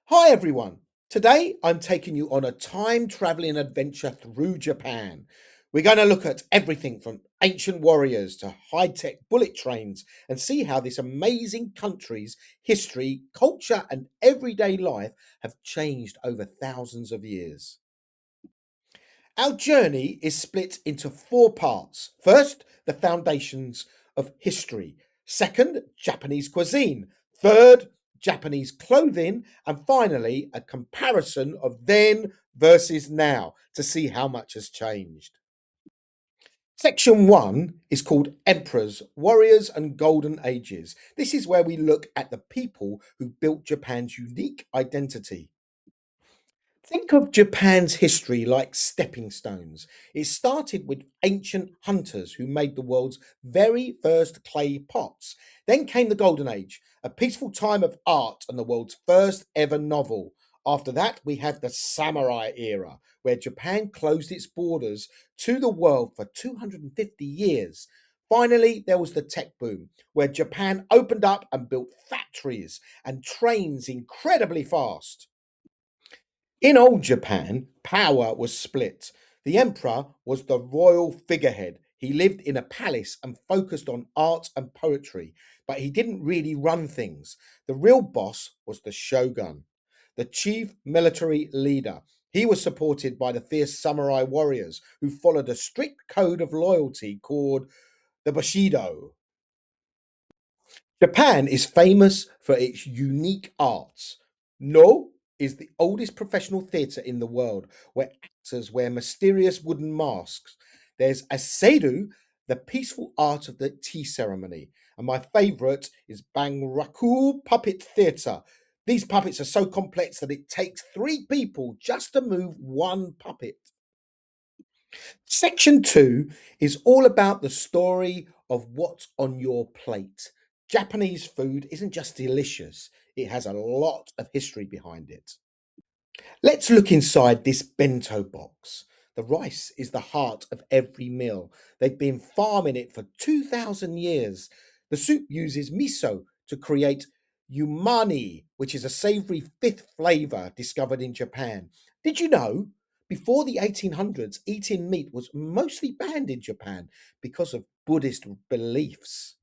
Hi everyone. Today I'm taking you on a time traveling adventure through Japan. We're going to look at everything from ancient warriors to high tech bullet trains and see how this amazing country's history, culture, and everyday life have changed over thousands of years. Our journey is split into four parts. First, the foundations of history. Second, Japanese cuisine. Third, Japanese clothing. And finally, a comparison of then versus now to see how much has changed. Section one is called Emperors, Warriors, and Golden Ages. This is where we look at the people who built Japan's unique identity. Think of Japan's history like stepping stones. It started with ancient hunters who made the world's very first clay pots. Then came the Golden Age, a peaceful time of art and the world's first ever novel. After that, we had the samurai era, where Japan closed its borders to the world for 250 years. Finally, there was the tech boom, where Japan opened up and built factories and trains incredibly fast. In old Japan, power was split. The emperor was the royal figurehead. He lived in a palace and focused on art and poetry, but he didn't really run things. The real boss was the shogun, the chief military leader. He was supported by the fierce samurai warriors who followed a strict code of loyalty called the Bushido. Japan is famous for its unique arts. No is the oldest professional theatre in the world where actors wear mysterious wooden masks. There's Aseiru, the peaceful art of the tea ceremony. And my favourite is Banraku Puppet Theatre. These puppets are so complex that it takes three people just to move one puppet. Section two is all about the story of what's on your plate. Japanese food isn't just delicious, it has a lot of history behind it. Let's look inside this bento box. The rice is the heart of every meal. They've been farming it for 2,000 years. The soup uses miso to create umami, which is a savory fifth flavor discovered in Japan. Did you know? Before the 1800s, eating meat was mostly banned in Japan because of Buddhist beliefs.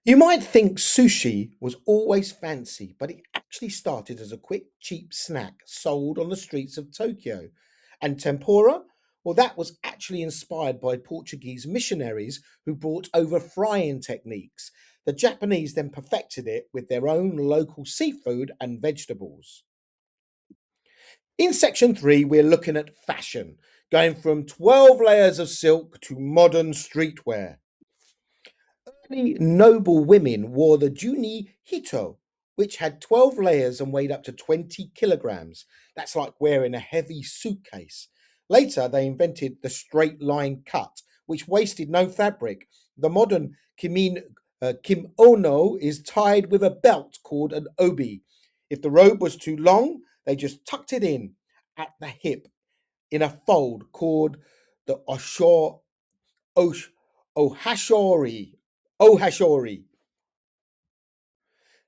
You might think sushi was always fancy, but it actually started as a quick, cheap snack sold on the streets of Tokyo. And tempura? Well, that was actually inspired by Portuguese missionaries who brought over frying techniques. The Japanese then perfected it with their own local seafood and vegetables. In section three, we're looking at fashion, going from 12 layers of silk to modern streetwear. Many noble women wore the Juni Hito, which had 12 layers and weighed up to 20 kilograms. That's like wearing a heavy suitcase. Later, they invented the straight line cut, which wasted no fabric. The modern kimono is tied with a belt called an obi. If the robe was too long, they just tucked it in at the hip in a fold called the osh, ohashori. Ohashori.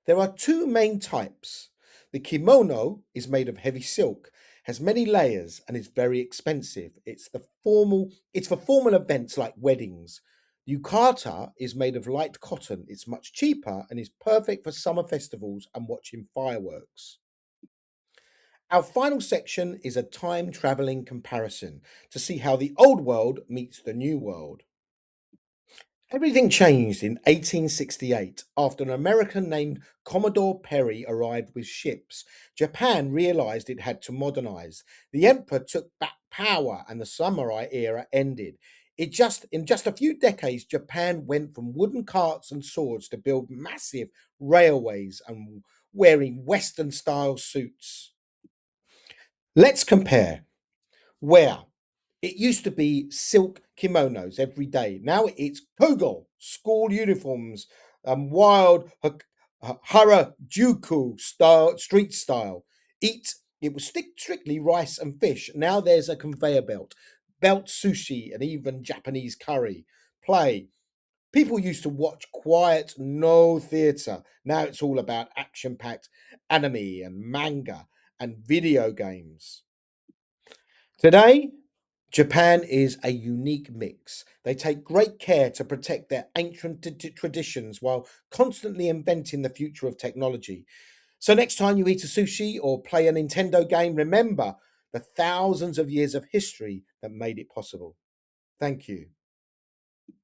There are two main types. The kimono is made of heavy silk, has many layers, and is very expensive. It's for formal events like weddings. Yukata is made of light cotton. It's much cheaper and is perfect for summer festivals and watching fireworks. Our final section is a time traveling comparison to see how the old world meets the new world. Everything changed in 1868 after an American named Commodore Perry arrived with ships. Japan realized it had to modernize. The emperor took back power and the samurai era ended. In just a few decades, Japan went from wooden carts and swords to build massive railways and wearing Western style suits. Let's compare. Where it used to be silk kimonos every day. Now it's Kogel, school uniforms, wild Harajuku style, street style. It was strictly rice and fish. Now there's a conveyor belt, belt sushi, and even Japanese curry. Play. People used to watch quiet, no theatre. Now it's all about action packed anime and manga and video games. Today, Japan is a unique mix. They take great care to protect their ancient traditions while constantly inventing the future of technology. So, next time you eat a sushi or play a Nintendo game, remember the thousands of years of history that made it possible. Thank you.